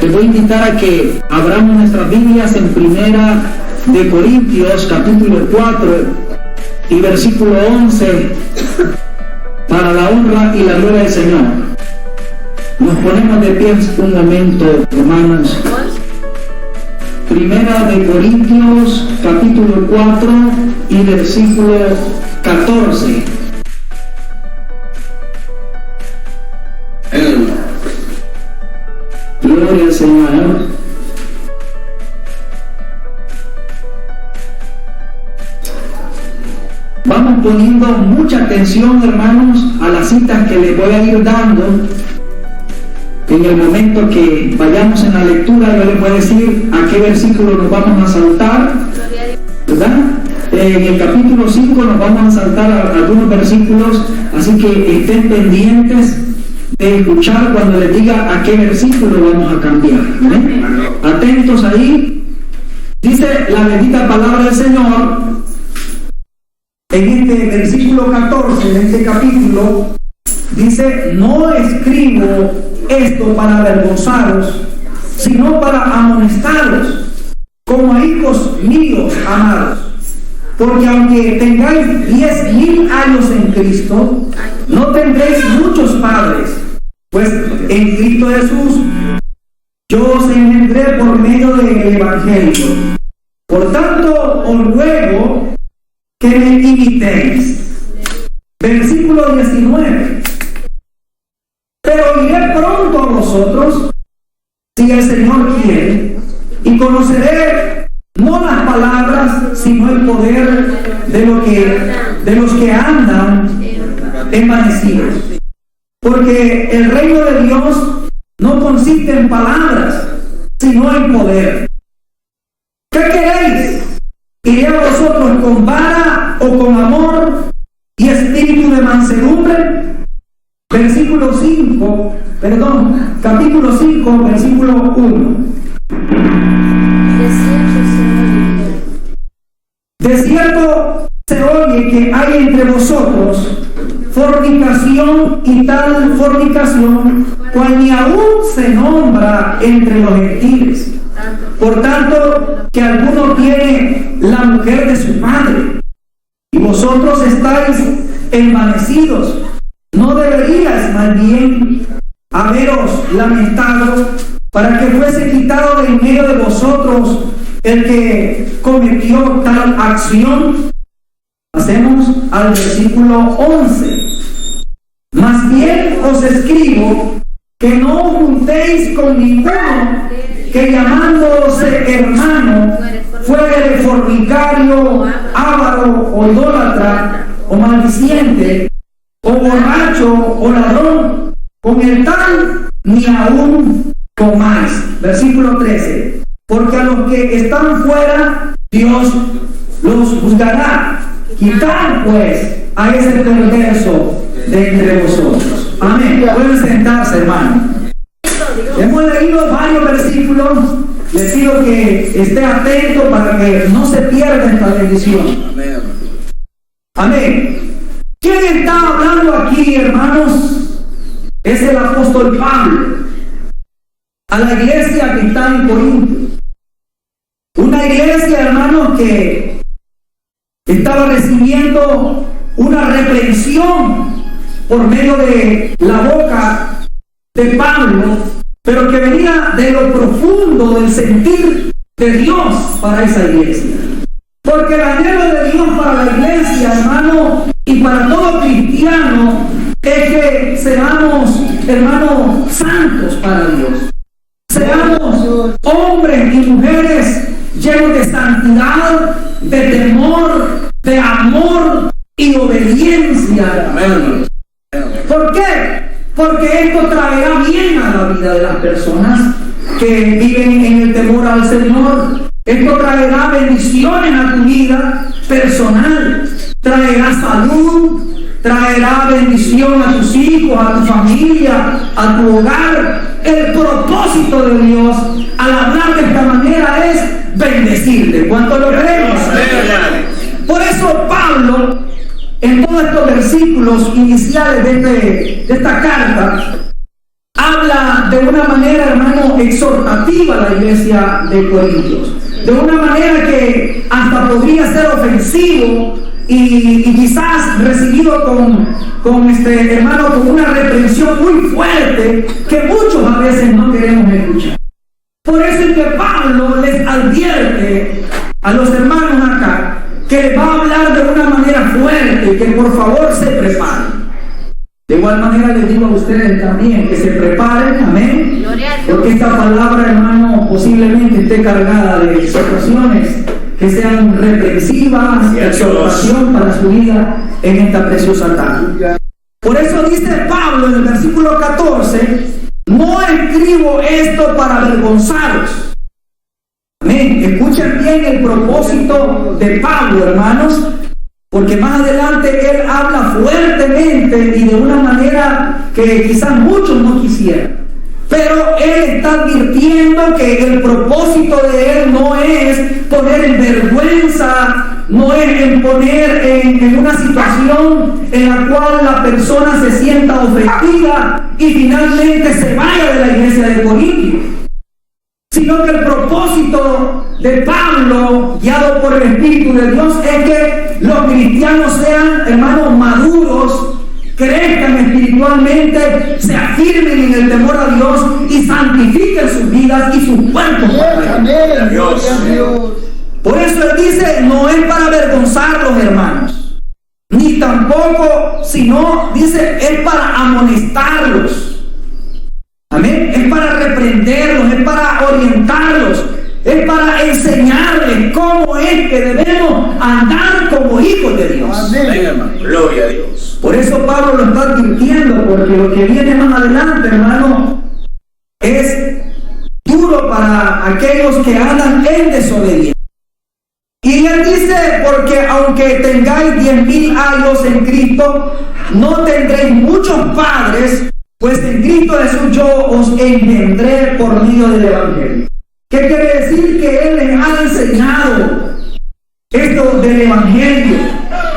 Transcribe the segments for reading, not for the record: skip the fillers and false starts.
Les voy a invitar a que abramos nuestras Biblias en Primera de Corintios, capítulo 4 y versículo 11, para la honra y la gloria del Señor. Nos ponemos de pie un momento, hermanos. Primera de Corintios, capítulo 4 y versículo 14. Gloria al Señor. Vamos poniendo mucha atención, hermanos, a las citas que les voy a ir dando. En el momento que vayamos en la lectura, yo les voy a decir a qué versículo nos vamos a saltar, ¿verdad? En el capítulo 5 nos vamos a saltar a algunos versículos, así que estén pendientes de escuchar cuando les diga a qué versículo vamos a cambiar. Atentos ahí. Dice la bendita palabra del Señor en este versículo 14 de este capítulo. Dice: no escribo esto para avergonzaros, sino para amonestaros, como a hijos míos amados. Porque aunque tengáis 10.000 años en Cristo, no tendréis muchos padres, pues en Cristo Jesús yo os engendré por medio del Evangelio. Por tanto, os ruego que me imitéis. Versículo 19. Pero iré pronto a vosotros, si el Señor quiere, y conoceré no las palabras, sino el poder de los que andan envanecidos. Porque el reino de Dios no consiste en palabras, sino en poder. ¿Qué queréis? ¿Iré a vosotros con vara o con amor y espíritu de mansedumbre? Capítulo 5, versículo 1. De cierto se oye que hay entre vosotros fornicación, y tal fornicación cual ni aún se nombra entre los gentiles. Por tanto, que alguno tiene la mujer de su padre, y vosotros estáis envanecidos. ¿No deberíais más bien haberos lamentado para que fuese quitado de en medio de vosotros el que cometió tal acción? Pasemos al versículo 11. Más bien os escribo que no os juntéis con ninguno que llamándose hermano fuere fornicario, avaro o idólatra o maldiciente o borracho o ladrón. Con el tal ni aún comáis. Versículo 13. Porque a los que están fuera Dios los juzgará. Quitad pues a ese perverso de entre vosotros. Amén. Pueden sentarse, hermano. Hemos leído varios versículos. Les pido que esté atento para que no se pierda esta bendición. Amén. ¿Quién está hablando aquí, hermanos? Es el apóstol Pablo a la iglesia que está en Corinto. Una iglesia, hermanos, que estaba recibiendo una reprensión por medio de la boca de Pablo, pero que venía de lo profundo del sentir de Dios para esa iglesia. Porque el anhelo de Dios para la iglesia, hermano, y para todo cristiano, es que seamos, hermanos, santos para Dios. Seamos hombres y mujeres llenos de santidad, de temor, de amor y obediencia. ¿Por qué? Porque esto traerá bien a la vida de las personas que viven en el temor al Señor. Esto traerá bendiciones a tu vida personal, traerá salud, traerá bendición a tus hijos, a tu familia, a tu hogar. El propósito de Dios al hablar de esta manera es bendecirte. ¿Cuánto lo creemos? Por eso Pablo, en todos estos versículos iniciales de esta carta, habla habla de una manera, hermano, exhortativa a la iglesia de Corintios. De una manera que hasta podría ser ofensivo y quizás recibido con hermano, con una reprensión muy fuerte que muchos a veces no queremos escuchar. Por eso es que Pablo les advierte a los hermanos acá que les va a hablar de una manera fuerte, que por favor se preparen. De igual manera les digo a ustedes también que se preparen, amén, porque esta palabra, hermano, posiblemente esté cargada de exhortaciones que sean reprensivas, exhortación para su vida en esta preciosa tarde. Por eso dice Pablo en el versículo 14, no escribo esto para avergonzaros. Amén. Escuchen bien el propósito de Pablo, hermanos, porque más adelante él habla fuertemente y de una manera que quizás muchos no quisieran. Pero él está advirtiendo que el propósito de él no es poner en vergüenza, no es en poner en una situación en la cual la persona se sienta ofendida y finalmente se vaya de la iglesia de Corintios, sino que el propósito de Pablo, guiado por el Espíritu de Dios, es que los cristianos sean, hermanos, maduros, crezcan espiritualmente, se afirmen en el temor a Dios y santifiquen sus vidas y sus cuerpos para Dios. Por eso él dice, no es para avergonzarlos, hermanos, ni tampoco, sino, dice, es para amonestarlos. Amén. Es para reprenderlos, es para orientarlos, es para enseñarles cómo es que debemos andar como hijos de Dios. Amén. Gloria a Dios. Por eso Pablo lo está advirtiendo, porque lo que viene más adelante, hermano, es duro para aquellos que andan en desobediencia. Y él dice, porque aunque tengáis 10,000 años en Cristo, no tendréis muchos padres, pues en Cristo Jesús yo os engendré por medio del Evangelio. ¿Qué quiere decir? Que Él les ha enseñado esto del Evangelio,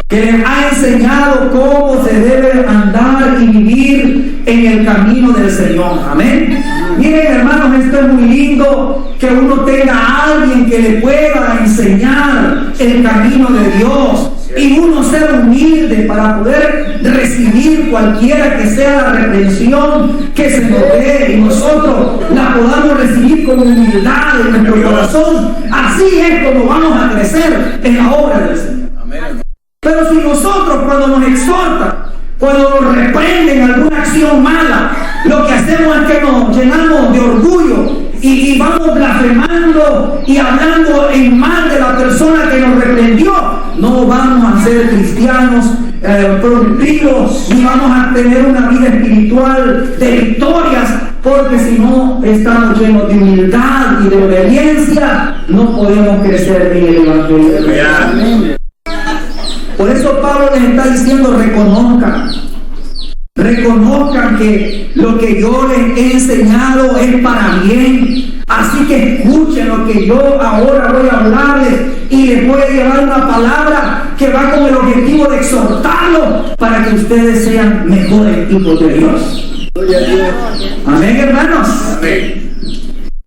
que les ha enseñado cómo se debe andar y vivir en el camino del Señor. Amén. Miren, hermanos, esto es muy lindo, que uno tenga a alguien que le pueda enseñar el camino de Dios y uno ser humilde para poder recibir cualquiera que sea la reprensión que se nos dé y nosotros la podamos recibir con humildad en nuestro corazón. Así es como vamos a crecer en la obra del Señor. Amén. Pero si nosotros, cuando nos exhortan, cuando nos reprenden alguna acción mala, lo que hacemos es que nos llenamos de orgullo y vamos blasfemando y hablando en mal de la persona que nos reprendió, no vamos a ser cristianos productivos, ni vamos a tener una vida espiritual de victorias, porque si no estamos llenos de humildad y de obediencia, no podemos crecer en el Evangelio. Amén. Por eso Pablo les está diciendo, reconozcan que lo que yo les he enseñado es para bien. Así que escuchen lo que yo ahora voy a hablarles y les voy a llevar una palabra que va con el objetivo de exhortarlos para que ustedes sean mejores hijos de Dios. Amén, hermanos. Amén.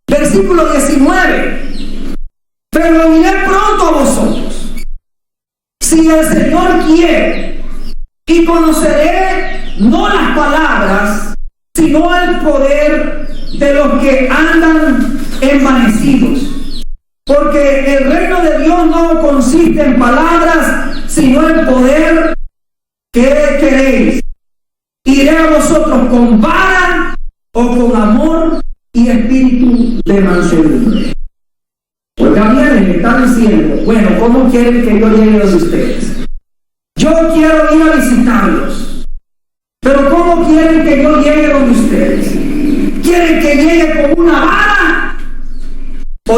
Versículo 19. Pero iré pronto a vosotros, si el Señor quiere, y conoceré no las palabras, sino el poder de los que andan envanecidos. Porque el reino de Dios no consiste en palabras, sino en poder. ¿Qué queréis? ¿Iré a vosotros con vara o con amor y espíritu de mansedumbre? Pues Gabriel les está diciendo, bueno, ¿cómo quieren que yo llegue a ustedes? Yo quiero ir a visitarlos, pero ¿cómo quieren que yo llegue a ustedes? ¿Quieren que llegue con una vara o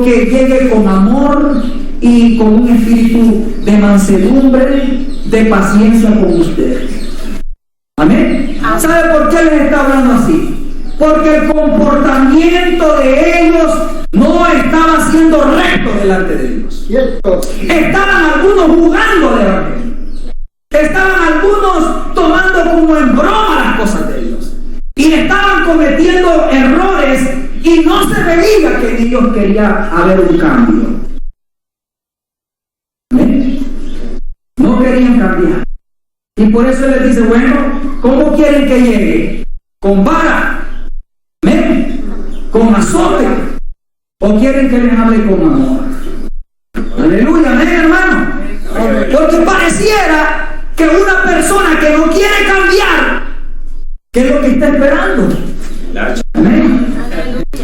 que llegue con amor y con un espíritu de mansedumbre, de paciencia con ustedes? Amén. ¿Sabe por qué les está hablando así? Porque el comportamiento de ellos no estaba siendo recto delante de Dios. Estaban algunos jugando de Evangelio. Estaban algunos tomando como en broma las cosas de Dios. y estaban cometiendo errores y no se veía que Dios quería haber un cambio. ¿Ven? No querían cambiar. Y por eso les dice, bueno, ¿cómo quieren que llegue? ¿Con vara? ¿Ven? ¿Con azote? ¿O quieren que les hable con amor? Aleluya, amén, hermano. Porque pareciera que una persona que no quiere cambiar, ¿qué es lo que está esperando? Amén.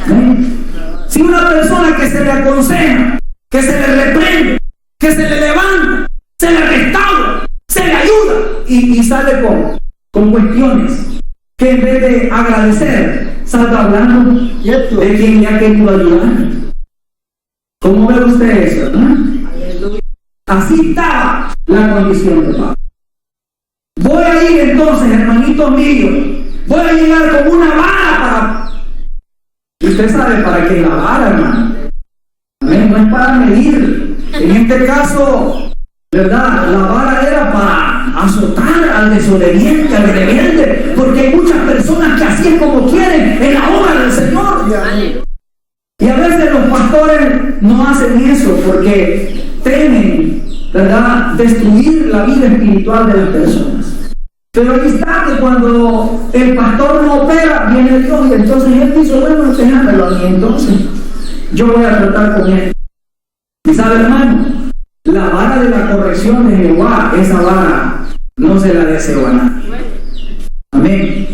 Amén. Si una persona que se le aconseja, que se le reprende, que se le levanta, se le restaura, se le ayuda y sale con cuestiones que en vez de agradecer, salga hablando de quien le ha querido ayudar. ¿Cómo ve usted eso? Así estaba la condición de Pablo. Voy a ir entonces, hermanitos míos, voy a llegar con una vara para... Y usted sabe para qué la vara, hermano. Amén, no es para medir. En este caso, ¿verdad? La vara era para azotar al desobediente, al rebelde, porque hay muchas personas que así es como quieren en la obra del Señor. Y a veces los pastores no hacen eso porque temen, ¿verdad?, destruir la vida espiritual de las personas. Pero ahí está que cuando el pastor no opera, viene Dios y entonces él dice, bueno, déjamelo a mí, entonces yo voy a tratar con él. Y sabe, hermano, la vara de la corrección de Jehová, esa vara no se la deseo a nadie. Amén.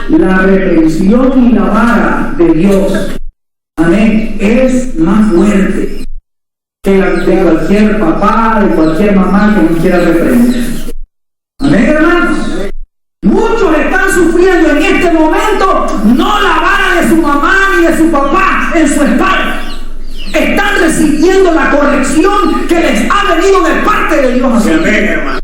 La reprensión y la vara de Dios, amén, es más fuerte que la de cualquier papá, de cualquier mamá que nos quiera reprender. Amén, hermanos. Muchos están sufriendo en este momento no la vara de su mamá ni de su papá en su espalda. Están recibiendo la corrección que les ha venido de parte de Dios. Amén, hermano.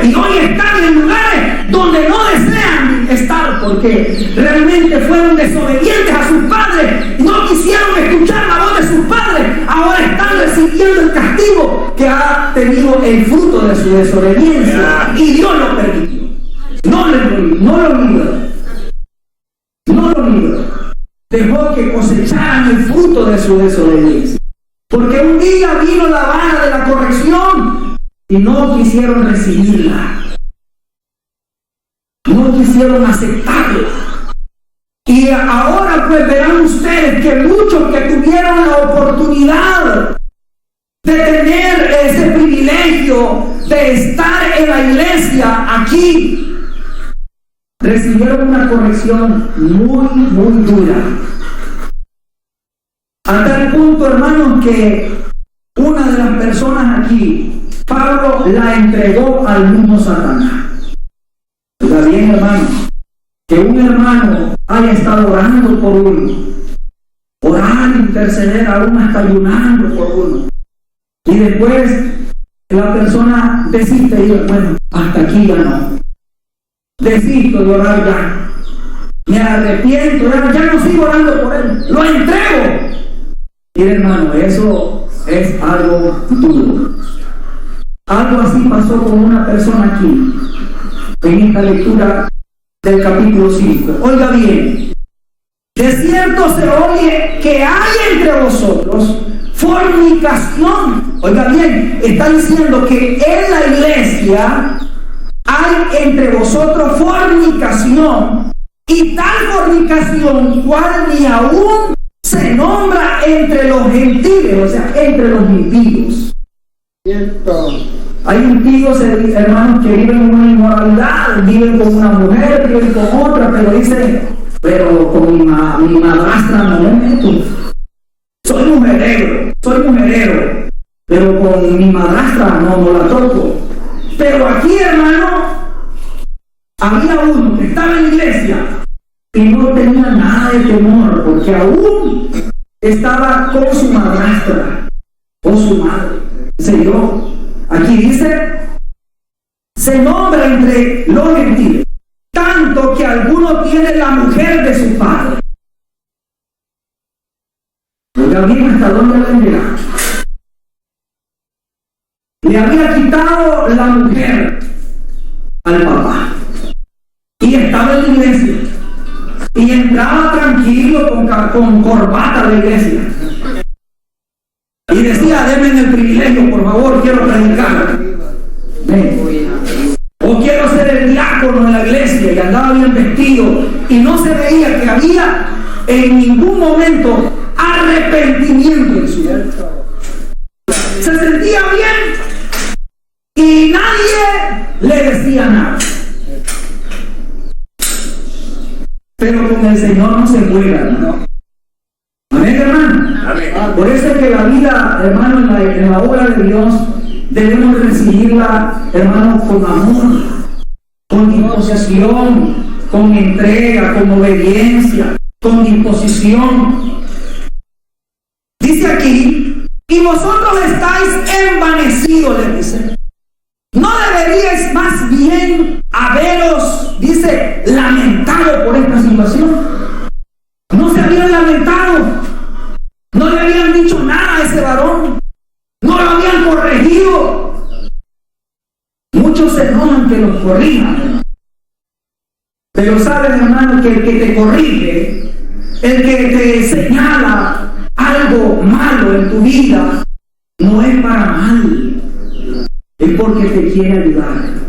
Y hoy están en lugares donde no desean estar porque realmente fueron desobedientes a sus padres, no quisieron escuchar la voz de sus padres. Ahora están recibiendo el castigo que ha tenido el fruto de su desobediencia. Y Dios lo permitió. No lo libró. No lo libró. Dejó que cosecharan el fruto de su desobediencia. Porque un día vino la vara de la corrección y no quisieron recibirla. No quisieron aceptarla. Y ahora pues verán ustedes que muchos que tuvieron la oportunidad de tener ese privilegio de estar en la iglesia aquí, recibieron una corrección muy dura. A tal punto, hermanos, que una de las personas aquí, Pablo la entregó al mismo Satanás. Está bien, hermano, que un hermano haya estado orando por uno, orar, interceder, aún hasta ayunando por uno, y después la persona desiste y dice, bueno, hasta aquí ya no. Desisto de orar ya. Me arrepiento, ya no sigo orando por él. Lo entrego. Mire, hermano, eso es algo duro. Algo así pasó con una persona aquí, en esta lectura del capítulo 5. Oiga bien. De cierto se oye que hay entre vosotros fornicación. Oiga bien, está diciendo que en la iglesia hay entre vosotros fornicación, y tal fornicación cual ni aún se nombra entre los gentiles, o sea, entre los impíos. Cierto. Hay impíos, hermanos, que viven en una inmoralidad, viven con una mujer, viven con otra, pero dicen, pero con mi madrastra no me meto. Soy mujerero, pero con mi madrastra no la toco. Pero aquí, hermano, había uno que estaba en la iglesia y no tenía nada de temor, porque aún estaba con su madrastra, con su madre. Señor, aquí dice, se nombra entre los gentiles, tanto que alguno tiene la mujer de su padre. Oiga bien, ¿hasta dónde le llega? Le había quitado la mujer al papá y estaba en la iglesia. Y entraba tranquilo con corbata a la iglesia. Y decía, denme el privilegio, por favor, quiero predicar. O quiero ser el diácono en la iglesia, y andaba bien vestido. Y no se veía que había en ningún momento arrepentimiento en su vida. Se sentía bien y nadie le decía nada. Pero con el Señor no se juega, ¿no? Amén, hermano. Amén. Por eso es que la vida, hermano, en la obra de Dios, debemos recibirla, hermano, con amor, con disposición, con entrega, con obediencia, con disposición. Dice aquí, y vosotros estáis envanecidos, les dice. ¿No deberíais más bien haberos, dice, lamentado por esta situación? No se habían lamentado, no le habían dicho nada a ese varón, no lo habían corregido. Muchos se enojan que los corrijan, pero saben, hermano, que el que te corrige, el que te señala algo malo en tu vida, no es para mal, es porque te quiere ayudar.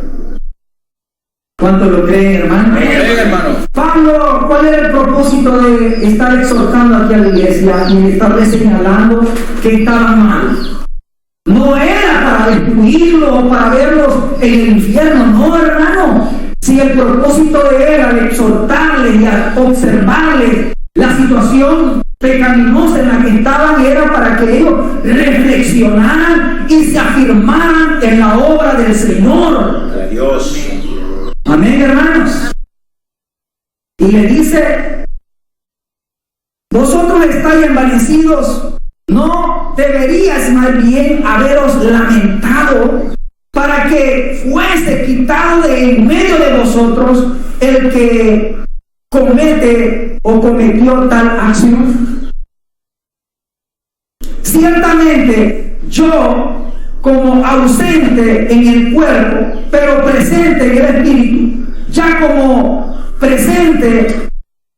¿Cuánto lo creen, hermano? Hermano. Pablo, ¿cuál era el propósito de estar exhortando aquí a la iglesia y de estarle señalando que estaban mal? No era para destruirlos o para verlos en el infierno, no, hermano. Si el propósito de él era de exhortarles y a observarles la situación pecaminosa en la que estaban, era para que ellos reflexionaran y se afirmaran en la obra del Señor. Dios. Amén, hermanos. Y le dice, vosotros estáis envanecidos, ¿no deberíais más bien haberos lamentado para que fuese quitado de en medio de vosotros el que comete o cometió tal acción? Ciertamente yo, como ausente en el cuerpo, pero presente en el espíritu, ya como presente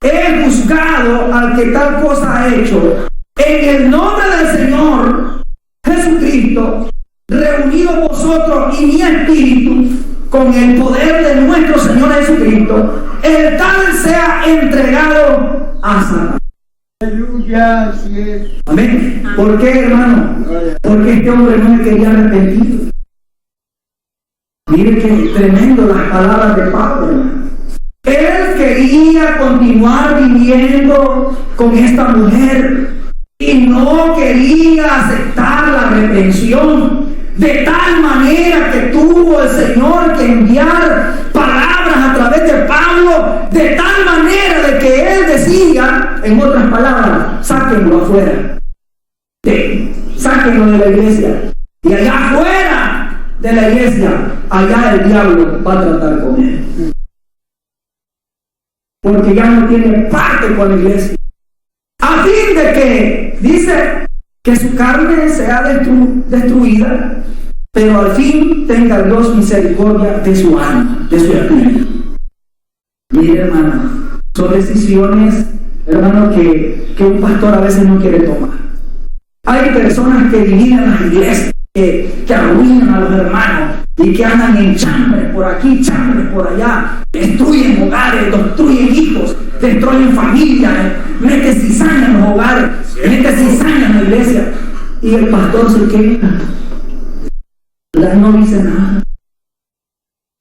he juzgado al que tal cosa ha hecho. En el nombre del Señor Jesucristo, reunidos vosotros y mi espíritu, con el poder de nuestro Señor Jesucristo, el tal sea entregado a Satanás. Aleluya, así es. Amén. ¿Por qué, hermano? Porque este hombre no se quería arrepentir. Mire que tremendo las palabras de Pablo, hermano. Él quería continuar viviendo con esta mujer y no quería aceptar la reprensión. De tal manera que tuvo el Señor que enviar palabras a través de Pablo, de tal manera de que él decía, en otras palabras, sáquenlo afuera, sáquenlo de la iglesia, y allá afuera de la iglesia, allá el diablo va a tratar con él, porque ya no tiene parte con la iglesia, a fin de que, dice, que su carne sea destruida, pero al fin tenga Dios misericordia de su alma, de su espíritu. Mire, hermano, son decisiones, hermano, que un pastor a veces no quiere tomar. Hay personas que dividen las iglesias, que arruinan a los hermanos y que andan en chambres por aquí, chambres por allá, destruyen hogares, destruyen hijos, destruyen familias, meten cizaña en los hogares, meten cizaña en la iglesia, y el pastor se queda, no dice nada.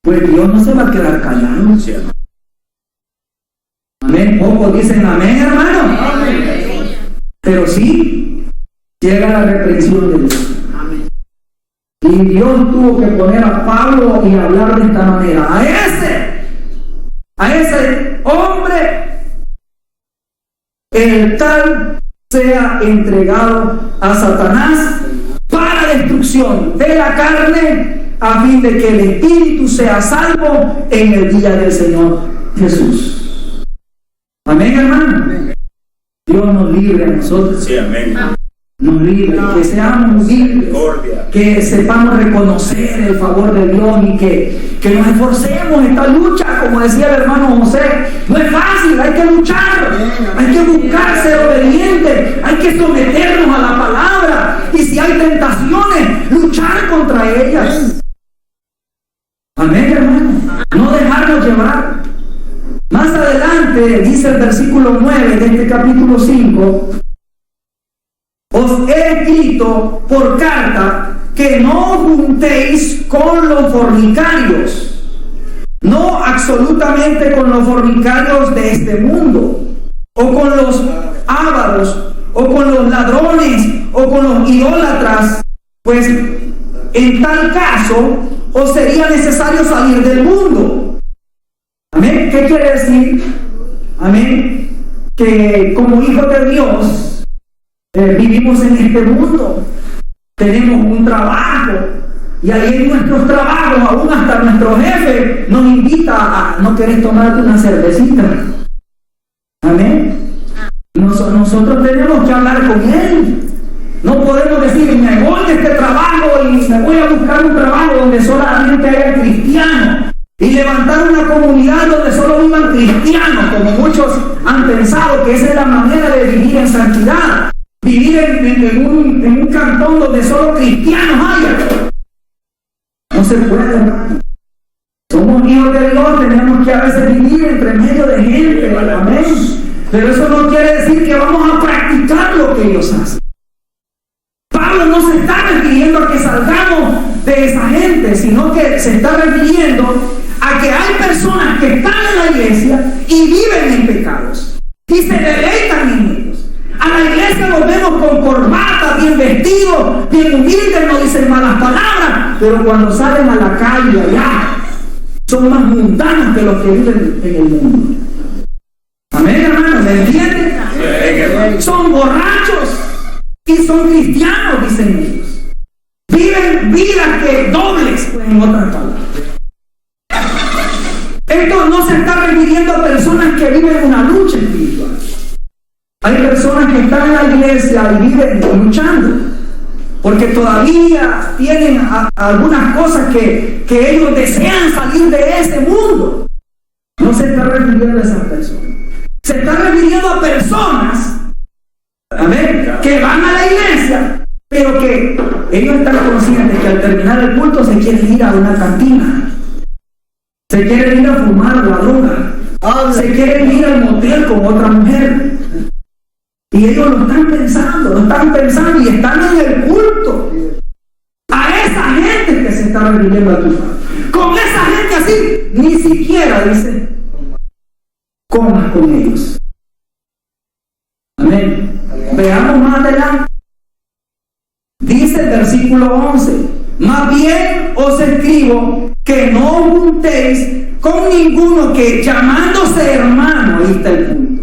Pues Dios no se va a quedar callado. Amén. Pocos dicen amén, hermano. Amén. Pero sí llega la reprensión de Dios. Amén. Y Dios tuvo que poner a Pablo y hablar de esta manera. A ese hombre, el tal sea entregado a Satanás para destrucción de la carne, a fin de que el espíritu sea salvo en el día del Señor Jesús. Amén, hermano. Dios nos libre a nosotros. Sí, amén. nos libre, que seamos humildes, Misericordia. que sepamos reconocer el favor de Dios y que nos esforcemos en esta lucha, como decía el hermano José. No es fácil, hay que luchar, hay que buscar ser obedientes, hay que someternos a la palabra y si hay tentaciones, luchar contra ellas. Amén, hermano. No dejarnos llevar. Más adelante dice el versículo 9 de este capítulo 5: os he escrito por carta que no os juntéis con los fornicarios, no absolutamente con los fornicarios de este mundo, o con los ávaros, o con los ladrones, o con los idólatras, pues en tal caso os sería necesario salir del mundo. Amén. ¿Qué quiere decir? Amén. Que como hijos de Dios vivimos en este mundo, tenemos un trabajo y ahí en nuestros trabajos, aún hasta nuestro jefe nos invita a no querer tomarte una cervecita. Amén. Nosotros tenemos que hablar con él. No podemos decir, me voy de este trabajo y me voy a buscar un trabajo donde solamente haya cristianos y levantar una comunidad donde solo vivan cristianos, como muchos han pensado que esa es la manera de vivir en santidad. Vivir en un cantón donde solo cristianos haya. No se puede, hermano. Somos hijos de Dios, tenemos que a veces vivir entre medio de gente. Amén. Pero eso no quiere decir que vamos a practicar lo que ellos hacen. Pablo no se está refiriendo a que salgamos de esa gente, sino que se está refiriendo a que hay personas que están en la iglesia y viven en pecados y se deleitan en ellos. A la iglesia los vemos con corbata, bien vestidos, bien humildes, no dicen malas palabras, pero cuando salen a la calle allá, son más mundanos que los que viven en el mundo. Amén, hermano, ¿me entienden? Son borrachos y son cristianos, dicen ellos. Viven vidas que dobles, en otras palabras. Esto no se está refiriendo a personas que viven una lucha espiritual. Hay personas que están en la iglesia y viven luchando, porque todavía tienen algunas cosas que ellos desean salir de ese mundo. No se está refiriendo a esas personas. Se está refiriendo a personas, amén, que van a la iglesia, pero que ellos están conscientes que al terminar el culto se quieren ir a una cantina, se quieren ir a fumar la droga, se quieren ir al motel con otra mujer. Y ellos lo están pensando y están en el culto. A esa gente que se está refiriendo a tu padre. Con esa gente así, ni siquiera dice, comas con ellos. Amén. Veamos más adelante. Dice el versículo 11: más bien os escribo que no os juntéis con ninguno que, llamándose hermano, ahí está el punto,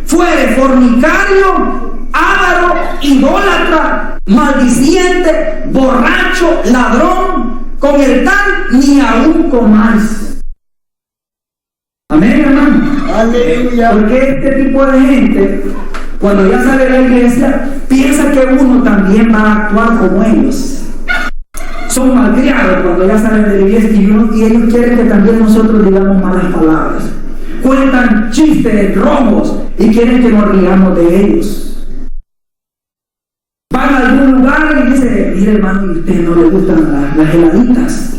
fuere fornicario, ávaro, idólatra, maldiciente, borracho, ladrón, con el tal ni aún comáis. Amén, hermano. Aleluya. Porque este tipo de gente, cuando ya sale de la iglesia, piensa que uno también va a actuar como ellos. Son malcriados cuando ya salen de la iglesia y ellos quieren que también nosotros digamos malas palabras. Cuentan chistes romos y quieren que nos riamos de ellos. Van a algún lugar y dicen, mire hermano, ¿y a usted no le gustan las heladitas?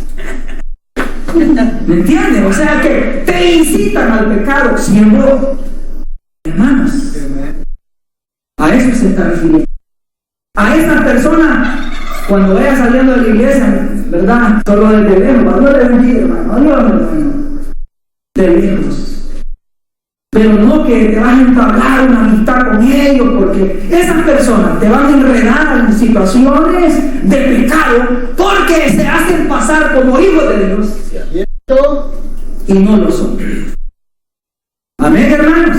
¿Me entiendes? O sea que te incitan al pecado siendo hermanos. A eso se está refiriendo. A estas personas, cuando vaya saliendo de la iglesia, ¿verdad? Solo desde lejos, Dios le bendiga, hermano, Dios, hermano, de lejos. Pero no que te vas a entablar una amistad con ellos, porque esas personas te van a enredar en situaciones de pecado porque se hacen pasar como hijos de Dios y no lo son. Amén, hermanos.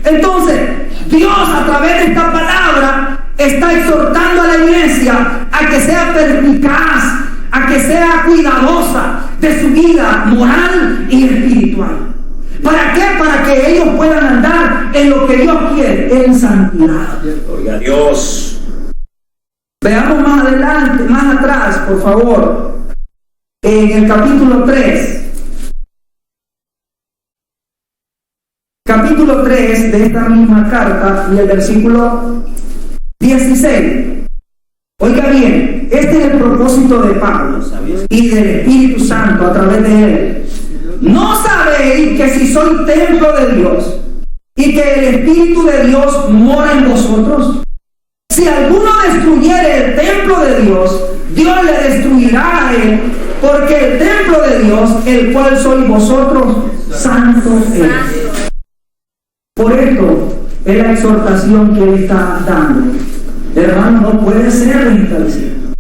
Entonces, Dios a través de esta palabra está exhortando a la iglesia a que sea perspicaz, a que sea cuidadosa de su vida moral y espiritual. ¿Para qué? Para que ellos puedan andar en lo que Dios quiere, en santidad. Gloria a Dios. Veamos más adelante, más atrás, por favor, en el capítulo 3. Capítulo 3 de esta misma carta y el versículo 16. Oiga bien, este es el propósito de Pablo y del Espíritu Santo a través de él. ¿No sabéis que si soy templo de Dios y que el Espíritu de Dios mora en vosotros? Si alguno destruyere el templo de Dios, Dios le destruirá a él, porque el templo de Dios, el cual sois vosotros, santo es. Por esto es la exhortación que él está dando. Hermano, no puede ser restablecido.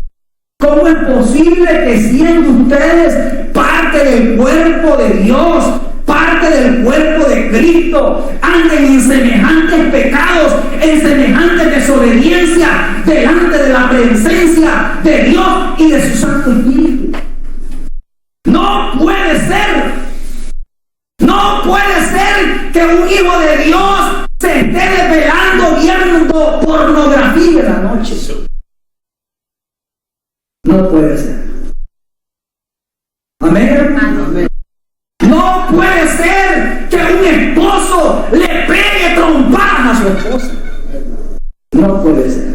¿Cómo es posible que siendo ustedes parte del cuerpo de Dios, parte del cuerpo de Cristo, anden en semejantes pecados, en semejante desobediencia delante de la presencia de Dios y de su Santo Espíritu? No puede ser. No puede ser que un hijo de Dios se esté desvelando viendo pornografía en la noche. No puede ser. Amén. Amén. No puede ser que un esposo le pegue trompadas a su esposa. No puede ser.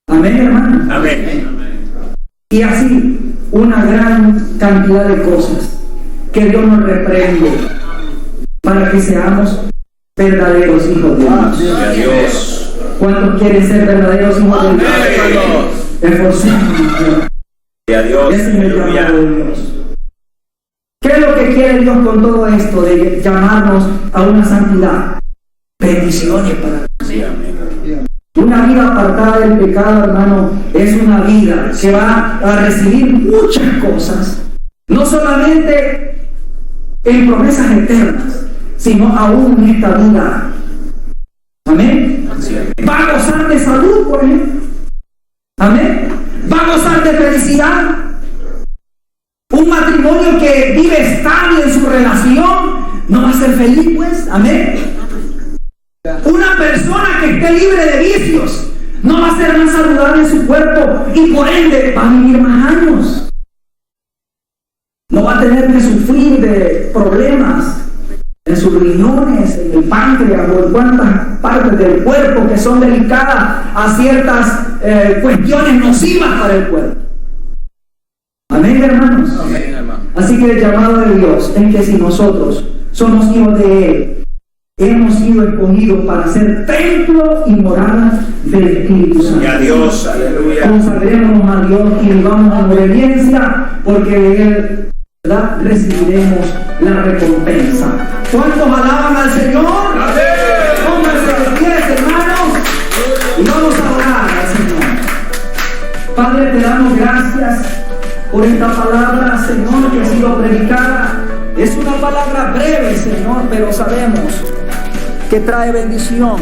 Amén, hermano. Amén. Y así una gran cantidad de cosas que Dios nos reprende para que seamos verdaderos hijos de Dios. ¿Cuántos quieren ser verdaderos hijos de Dios? Esforcémonos. Ese es el llamado de Dios. ¿Qué es lo que quiere Dios con todo esto de llamarnos a una santidad? Bendiciones para nosotros. Una vida apartada del pecado, hermano, es una vida que va a recibir muchas cosas, no solamente en promesas eternas, sino aún en esta vida. Amén. Va a gozar de salud, por ejemplo. Amén. Va a gozar de felicidad. Un matrimonio que vive estable en su relación no va a ser feliz, pues. Amén. Una persona que esté libre de vicios no va a ser más saludable en su cuerpo y por ende va a vivir más años. No va a tener que sufrir de problemas en sus riñones, en el páncreas o en cuantas partes del cuerpo que son delicadas a ciertas cuestiones nocivas para el cuerpo. Amén, hermanos. Amén, hermano. Así que el llamado de Dios es que si nosotros somos hijos de Él, hemos sido escogidos para ser templo y morada del Espíritu Santo. Y a Dios, aleluya. Consagremos a Dios y vivamos en obediencia, porque de Él, ¿verdad?, recibiremos la recompensa. ¿Cuántos alaban al Señor? Pónganse de pies, hermanos, y vamos a orar al Señor. Padre, te damos gracias por esta palabra, Señor, que ha sido predicada. Es una palabra breve, Señor, pero sabemos que trae bendición.